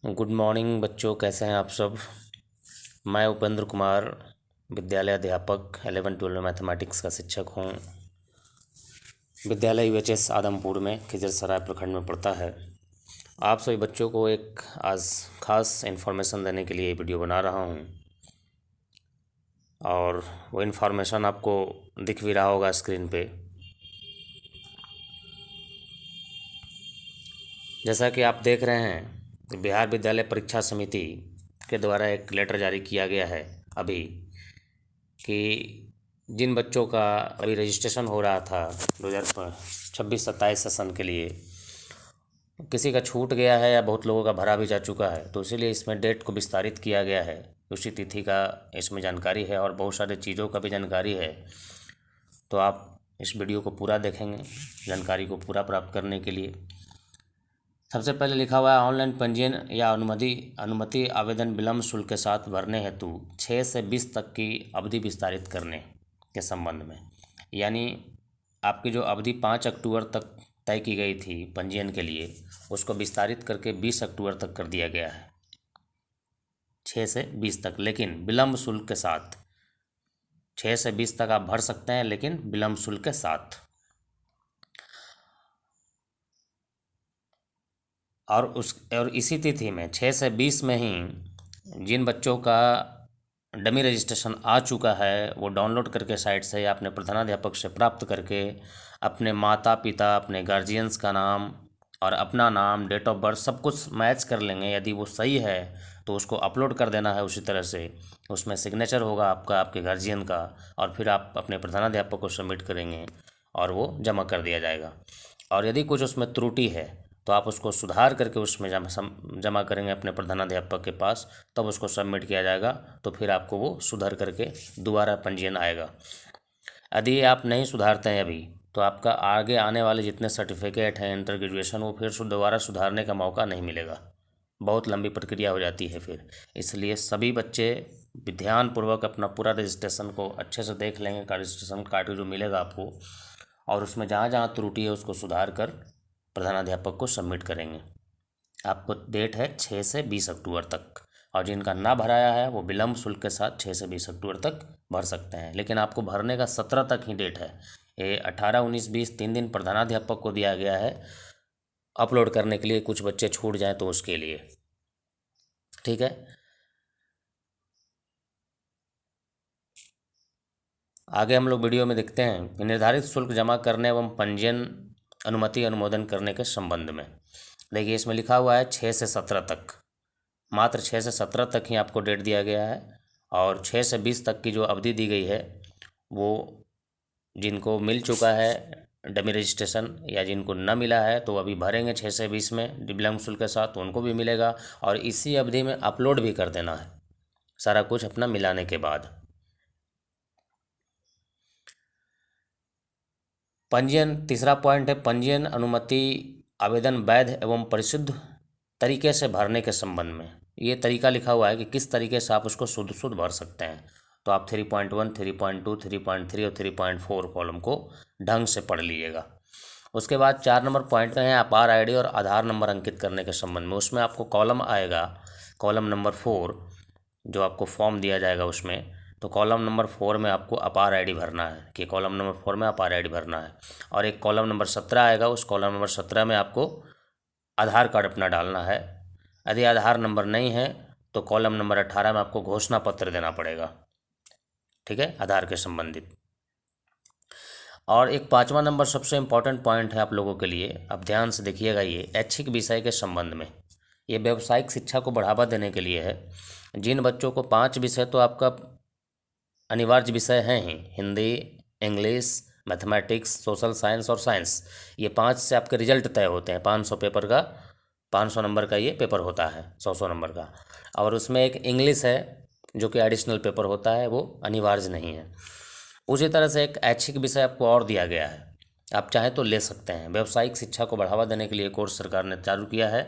Good morning बच्चों, कैसे हैं आप सब। मैं उपेंद्र कुमार, विद्यालय अध्यापक 11-12 मैथमेटिक्स का शिक्षक हूँ। विद्यालय यूएचएस आदमपुर में खिजरसराय प्रखंड में पड़ता है। आप सभी बच्चों को एक आज खास इन्फॉर्मेशन देने के लिए वीडियो बना रहा हूँ और वो इन्फॉर्मेशन आपको दिख भी रहा होगा स्क्रीन पे। जैसा कि आप देख रहे हैं, बिहार विद्यालय परीक्षा समिति के द्वारा एक लेटर जारी किया गया है अभी कि जिन बच्चों का अभी रजिस्ट्रेशन हो रहा था 2026-27 सेशन के लिए, किसी का छूट गया है या बहुत लोगों का भरा भी जा चुका है, तो इसीलिए इसमें डेट को विस्तारित किया गया है। उसी तिथि का इसमें जानकारी है और बहुत सारे चीज़ों का भी जानकारी है। तो आप इस वीडियो को पूरा देखेंगे जानकारी को पूरा प्राप्त करने के लिए। सबसे पहले लिखा हुआ है ऑनलाइन पंजीयन या अनुमति आवेदन विलम्ब शुल्क के साथ भरने हेतु 6 से 20 तक की अवधि विस्तारित करने के संबंध में। यानी आपकी जो अवधि 5 अक्टूबर तक तय की गई थी पंजीयन के लिए, उसको विस्तारित करके 20 अक्टूबर तक कर दिया गया है, 6 से 20 तक, लेकिन विलम्ब शुल्क के साथ। 6 से 20 तक आप भर सकते हैं, लेकिन विलम्ब शुल्क के साथ। और इसी तिथि में 6 से 20 में ही जिन बच्चों का डमी रजिस्ट्रेशन आ चुका है, वो डाउनलोड करके साइट से या अपने प्रधानाध्यापक से प्राप्त करके अपने माता पिता, अपने गार्जियंस का नाम और अपना नाम, डेट ऑफ बर्थ सब कुछ मैच कर लेंगे। यदि वो सही है तो उसको अपलोड कर देना है उसी तरह से। उसमें सिग्नेचर होगा आपका, आपके गार्जियन का, और फिर आप अपने प्रधानाध्यापक को सबमिट करेंगे और वो जमा कर दिया जाएगा। और यदि कुछ उसमें त्रुटि है तो आप उसको सुधार करके उसमें जमा करेंगे अपने प्रधानाध्यापक के पास, तब उसको सबमिट किया जाएगा। तो फिर आपको वो सुधार करके दोबारा पंजीयन आएगा। यदि आप नहीं सुधारते हैं अभी, तो आपका आगे आने वाले जितने सर्टिफिकेट हैं इंटर ग्रेजुएशन, वो फिर दोबारा सुधारने का मौका नहीं मिलेगा। बहुत लंबी प्रक्रिया हो जाती है फिर। इसलिए सभी बच्चे ध्यानपूर्वक अपना पूरा रजिस्ट्रेशन को अच्छे से देख लेंगे, का रजिस्ट्रेशन कार्ड जो मिलेगा आपको, और उसमें जहाँ जहाँ त्रुटि है उसको सुधार कर प्रधानाध्यापक को सबमिट करेंगे। आपको डेट है 6 से 20 अक्टूबर तक, और जिनका ना भराया है वो विलम्ब शुल्क के साथ 6 से 20 अक्टूबर तक भर सकते हैं। लेकिन आपको भरने का 17 तक ही डेट है। ये 18, 19, 20 3 दिन प्रधानाध्यापक को दिया गया है अपलोड करने के लिए। कुछ बच्चे छूट जाएँ तो उसके लिए, ठीक है। आगे हम लोग वीडियो में देखते हैं कि निर्धारित शुल्क जमा करने एवं पंजीयन अनुमति अनुमोदन करने के संबंध में। देखिए, इसमें लिखा हुआ है 6 से 17 तक, मात्र 6 से 17 तक ही आपको डेट दिया गया है। और 6 से 20 तक की जो अवधि दी गई है, वो जिनको मिल चुका है डमी रजिस्ट्रेशन या जिनको न मिला है तो अभी भरेंगे 6 से 20 में विलम्ब शुल्क के साथ, तो उनको भी मिलेगा। और इसी अवधि में अपलोड भी कर देना है सारा कुछ अपना मिलाने के बाद। पंजीयन, तीसरा पॉइंट है पंजीयन अनुमति आवेदन वैध एवं परिशुद्ध तरीके से भरने के संबंध में। ये तरीका लिखा हुआ है कि किस तरीके से आप उसको शुद्ध शुद्ध भर सकते हैं। तो आप 3.1, 3.2, 3.3 और 3.4 कॉलम को ढंग से पढ़ लीजिएगा। उसके बाद 4 नंबर पॉइंट में है अपार आईडी और आधार नंबर अंकित करने के संबंध में। उसमें आपको कॉलम आएगा, कॉलम नंबर 4, जो आपको फॉर्म दिया जाएगा उसमें। तो कॉलम नंबर 4 में आपको अपार आईडी भरना है, कि कॉलम नंबर 4 में अपार आईडी भरना है। और एक कॉलम नंबर 17 आएगा, उस कॉलम नंबर 17 में आपको आधार कार्ड अपना डालना है। यदि आधार नंबर नहीं है तो कॉलम नंबर 18 में आपको घोषणा पत्र देना पड़ेगा, ठीक है, आधार के संबंधित। और एक 5वां नंबर सबसे इम्पॉर्टेंट पॉइंट है आप लोगों के लिए, अब ध्यान से देखिएगा। ये ऐच्छिक विषय के संबंध में, ये व्यावसायिक शिक्षा को बढ़ावा देने के लिए है। जिन बच्चों को 5 विषय तो आपका अनिवार्य विषय हैं ही, Hindi, English, mathematics, social science और साइंस, ये 5 से आपके रिजल्ट तय होते हैं। 500 पेपर का, 500 नंबर का ये पेपर होता है, 100 नंबर का। और उसमें एक इंग्लिश है जो कि एडिशनल पेपर होता है, वो अनिवार्य नहीं है। उसी तरह से एक ऐच्छिक विषय आपको और दिया गया है, आप चाहें तो ले सकते हैं। व्यावसायिक शिक्षा को बढ़ावा देने के लिए कोर्स सरकार ने चालू किया है,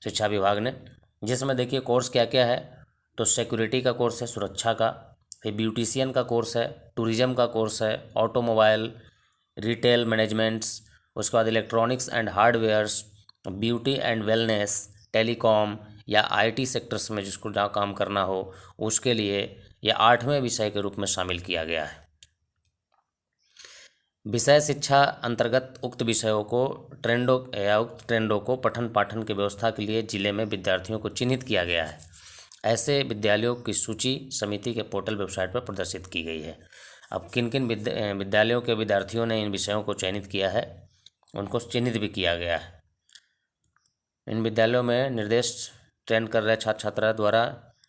शिक्षा विभाग ने, जिसमें देखिए कोर्स क्या क्या है। तो सिक्योरिटी का कोर्स है, सुरक्षा का। फिर ब्यूटिशियन का कोर्स है, टूरिज्म का कोर्स है, ऑटोमोबाइल, रिटेल मैनेजमेंट्स, उसके बाद electronics and hardwares, beauty and wellness, telecom, या आईटी सेक्टर्स में जिसको जहाँ काम करना हो उसके लिए या 8वें विषय के रूप में शामिल किया गया है। विषय शिक्षा अंतर्गत उक्त विषयों को ट्रेंडों या उक्त ट्रेंडों को पठन पाठन की व्यवस्था के लिए जिले में विद्यार्थियों को चिन्हित किया गया है। ऐसे विद्यालयों की सूची समिति के पोर्टल वेबसाइट पर प्रदर्शित की गई है। अब किन किन विद्यालयों के विद्यार्थियों ने इन विषयों को चयनित किया है उनको चिन्हित भी किया गया है। इन विद्यालयों में निर्देश ट्रेंड कर रहे छात्र छात्रा द्वारा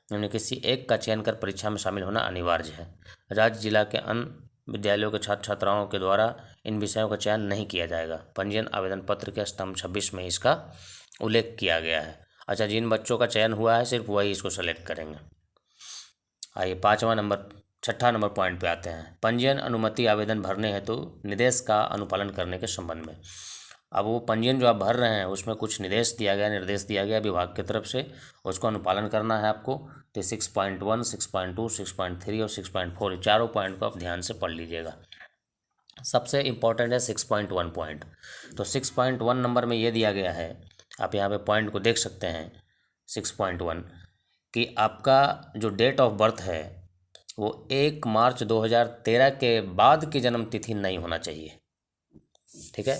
उन्हें किसी एक का चयन कर परीक्षा में शामिल होना अनिवार्य है। राज्य जिला के अन्य विद्यालयों के छात्र छात्राओं के द्वारा इन विषयों का चयन नहीं किया जाएगा। पंजीयन आवेदन पत्र के स्तंभ 26 में इसका उल्लेख किया गया है। अच्छा, जिन बच्चों का चयन हुआ है सिर्फ वही इसको सेलेक्ट करेंगे। आइए 6ठा नंबर पॉइंट पे आते हैं। पंजीयन अनुमति आवेदन भरने हेतु निर्देश का अनुपालन करने के संबंध में। अब वो पंजीयन जो आप भर रहे हैं उसमें कुछ निर्देश दिया गया विभाग की तरफ से, उसको अनुपालन करना है आपको। तो 6.1, 6.2, 6.3 और 6.4 चारों पॉइंट को आप ध्यान से पढ़ लीजिएगा। सबसे इम्पॉर्टेंट है 6.1 पॉइंट। तो 6.1 नंबर में ये दिया गया है, आप यहाँ पे पॉइंट को देख सकते हैं 6.1 कि आपका जो डेट ऑफ बर्थ है वो 1 मार्च 2013 के बाद की जन्म तिथि नहीं होना चाहिए। ठीक है,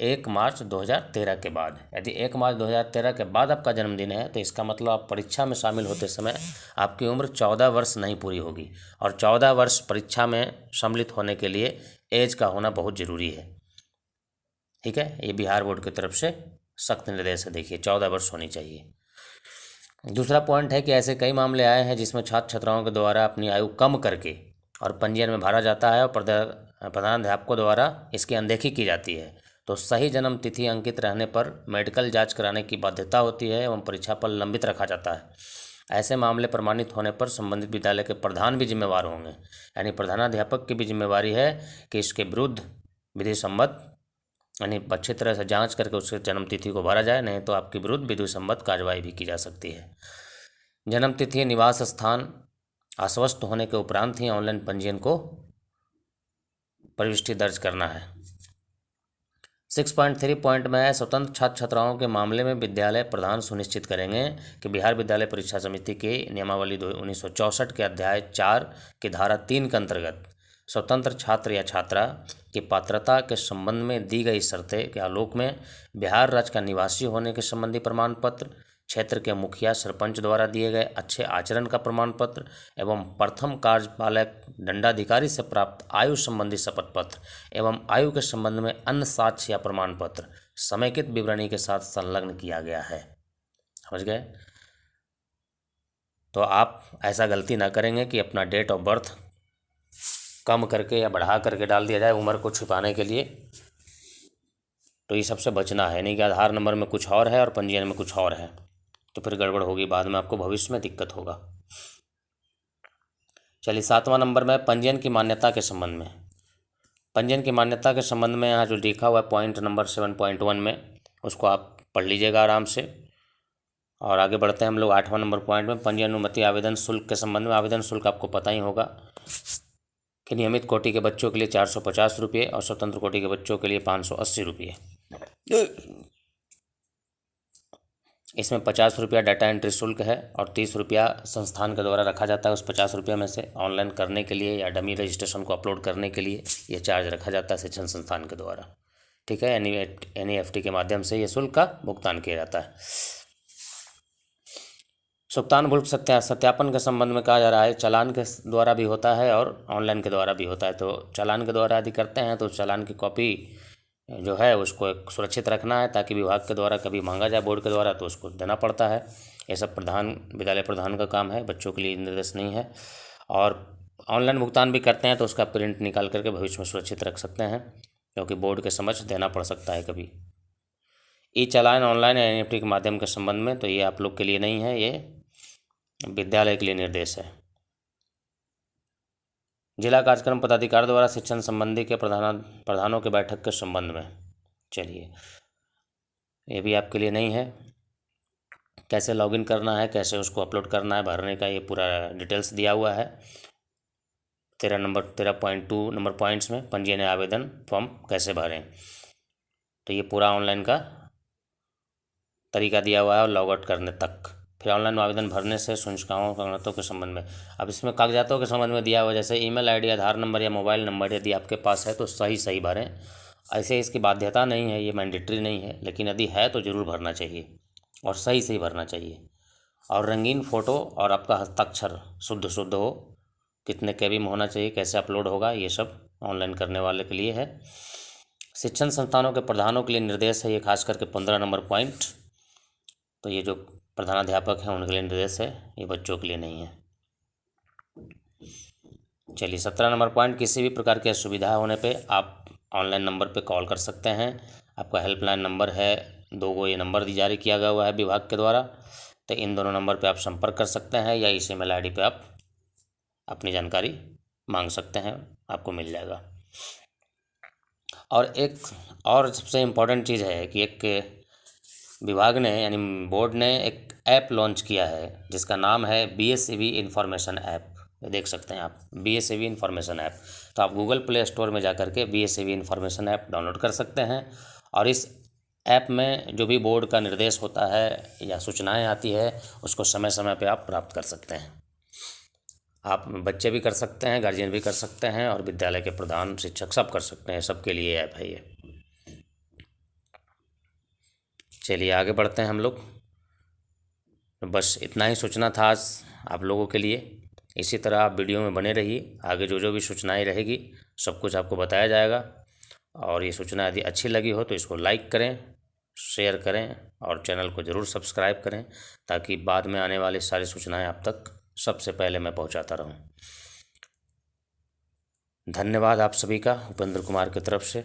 1 मार्च 2013 के बाद। यदि 1 मार्च 2013 के बाद आपका जन्मदिन है तो इसका मतलब आप परीक्षा में शामिल होते समय आपकी उम्र 14 वर्ष नहीं पूरी होगी, और 14 वर्ष परीक्षा में सम्मिलित होने के लिए एज का होना बहुत ज़रूरी है। ठीक है, ये बिहार बोर्ड की तरफ से सख्त निर्देश है। देखिए 14 वर्ष होनी चाहिए। दूसरा पॉइंट है कि ऐसे कई मामले आए हैं जिसमें छात्र छात्राओं के द्वारा अपनी आयु कम करके और पंजीयन में भरा जाता है और प्रधानाध्यापकों द्वारा इसकी अनदेखी की जाती है। तो सही जन्म तिथि अंकित रहने पर मेडिकल जांच कराने की बाध्यता होती है एवं परीक्षा पर लंबित रखा जाता है। ऐसे मामले प्रमाणित होने पर संबंधित विद्यालय के प्रधान भी जिम्मेवार होंगे, यानी प्रधानाध्यापक की भी जिम्मेवारी है कि इसके विरुद्ध विधि सम्मत यानी अच्छी तरह से जांच करके उसके जन्म तिथि को भरा जाए, नहीं तो आपके विरुद्ध विधि सम्मत कार्रवाई भी की जा सकती है। जन्म तिथि, निवास स्थान आश्वस्त होने के उपरांत ही ऑनलाइन पंजीयन को प्रविष्टि दर्ज करना है। 6.3 पॉइंट में है, स्वतंत्र छात्र छात्राओं के मामले में विद्यालय प्रधान सुनिश्चित करेंगे कि बिहार विद्यालय परीक्षा समिति की नियमावली 1964 के अध्याय 4 की धारा 3 के अंतर्गत स्वतंत्र छात्र या छात्रा की पात्रता के संबंध में दी गई शर्तें के आलोक में बिहार राज्य का निवासी होने के संबंधी प्रमाण पत्र, क्षेत्र के मुखिया सरपंच द्वारा दिए गए अच्छे आचरण का प्रमाण पत्र एवं प्रथम कार्यपालक दंडाधिकारी से प्राप्त आयु संबंधी शपथ पत्र एवं आयु के संबंध में अन्य साक्ष्य या प्रमाण पत्र समेकित विवरणी के साथ संलग्न किया गया है। समझ गए? तो आप ऐसा गलती ना करेंगे कि अपना डेट ऑफ बर्थ कम करके या बढ़ा करके डाल दिया जाए उम्र को छिपाने के लिए। तो ये सबसे बचना है, नहीं कि आधार नंबर में कुछ और है और पंजीयन में कुछ और है, तो फिर गड़बड़ होगी, बाद में आपको भविष्य में दिक्कत होगा। चलिए 7वां नंबर में पंजीयन की मान्यता के संबंध में। पंजीयन की मान्यता के संबंध में यहाँ जो लिखा हुआ है पॉइंट नंबर 7.1 में, उसको आप पढ़ लीजिएगा आराम से। और आगे बढ़ते हैं हम लोग 8वां नंबर पॉइंट में, पंजीयन अनुमति आवेदन शुल्क के संबंध में। आवेदन शुल्क आपको पता ही होगा कि नियमित कोटि के बच्चों के लिए 450 रुपये और स्वतंत्र कोटि के बच्चों के लिए 580 रुपये। इसमें 50 रुपया डाटा एंट्री शुल्क है और 30 रुपया संस्थान के द्वारा रखा जाता है। उस 50 रुपये में से ऑनलाइन करने के लिए या डमी रजिस्ट्रेशन को अपलोड करने के लिए ये चार्ज रखा जाता है शिक्षण संस्थान के द्वारा। ठीक है, NEFT के माध्यम से ये शुल्क का भुगतान किया जाता है। भुगतान शुल्क सत्यापन के संबंध में कहा जा रहा है चालान के द्वारा भी होता है और ऑनलाइन के द्वारा भी होता है। तो चालान के द्वारा यदि करते हैं तो चालान की कॉपी जो है उसको एक सुरक्षित रखना है, ताकि विभाग के द्वारा कभी मांगा जाए बोर्ड के द्वारा तो उसको देना पड़ता है। ये सब विद्यालय प्रधान का काम है, बच्चों के लिए निर्देश नहीं है। और ऑनलाइन भुगतान भी करते हैं तो उसका प्रिंट निकाल करके भविष्य में सुरक्षित रख सकते हैं, क्योंकि बोर्ड के समक्ष देना पड़ सकता है कभी। ई चालान ऑनलाइन या NEFT के माध्यम के संबंध में, तो ये आप लोग के लिए नहीं है, ये विद्यालय के लिए निर्देश है। जिला कार्यक्रम पदाधिकारी द्वारा शिक्षण संबंधी के प्रधानों के बैठक के संबंध में, चलिए ये भी आपके लिए नहीं है। कैसे लॉगिन करना है, कैसे उसको अपलोड करना है, भरने का ये पूरा डिटेल्स दिया हुआ है 13.2 नंबर पॉइंट्स में। पंजीयन आवेदन फॉर्म कैसे भरें, तो ये पूरा ऑनलाइन का तरीका दिया हुआ है और लॉग आउट करने तक। फिर ऑनलाइन आवेदन भरने से सूचकांकों कागजातों के संबंध में, अब इसमें कागजातों के संबंध में दिया हुआ जैसे ईमेल आईडी, आधार नंबर या मोबाइल नंबर यदि आपके पास है तो सही भरें। ऐसे इसकी बाध्यता नहीं है, ये मैंडेटरी नहीं है, लेकिन यदि है तो ज़रूर भरना चाहिए और सही भरना चाहिए। और रंगीन फ़ोटो और आपका हस्ताक्षर शुद्ध हो, कितने केबी में होना चाहिए, कैसे अपलोड होगा, ये सब ऑनलाइन करने वाले के लिए है। शिक्षण संस्थानों के प्रधानों के लिए निर्देश है, ये खास करके 15 नंबर पॉइंट, तो ये जो प्रधानाध्यापक हैं उनके लिए निर्देश है, ये बच्चों के लिए नहीं है। चलिए 17 नंबर पॉइंट, किसी भी प्रकार की असुविधा होने पे आप ऑनलाइन नंबर पे कॉल कर सकते हैं। आपका हेल्पलाइन नंबर है 2 ये नंबर जारी किया गया हुआ है विभाग के द्वारा, तो इन दोनों नंबर पे आप संपर्क कर सकते हैं या इस ईमेल आईडी पे आप अपनी जानकारी मांग सकते हैं, आपको मिल जाएगा। और एक और सबसे इम्पोर्टेंट चीज़ है कि एक विभाग ने यानी बोर्ड ने एक ऐप लॉन्च किया है जिसका नाम है BSEB इन्फॉर्मेशन ऐप। देख सकते हैं आप BSEB इन्फॉर्मेशन ऐप, तो आप गूगल प्ले स्टोर में जा कर के BSEB इन्फॉर्मेशन ऐप डाउनलोड कर सकते हैं और इस ऐप में जो भी बोर्ड का निर्देश होता है या सूचनाएं आती है उसको समय समय पे आप प्राप्त कर सकते हैं। आप बच्चे भी कर सकते हैं, गार्जियन भी कर सकते हैं और विद्यालय के प्रधान शिक्षक सब कर सकते हैं, सबके लिए ऐप है ये। चलिए आगे बढ़ते हैं हम लोग। बस इतना ही सूचना था आज आप लोगों के लिए। इसी तरह आप वीडियो में बने रहिए, आगे जो भी सूचनाएं रहेगी सब कुछ आपको बताया जाएगा। और ये सूचना यदि अच्छी लगी हो तो इसको लाइक करें, शेयर करें और चैनल को ज़रूर सब्सक्राइब करें ताकि बाद में आने वाली सारी सूचनाएं आप तक सबसे पहले मैं पहुंचाता रहूं। धन्यवाद आप सभी का उपेंद्र कुमार की तरफ से।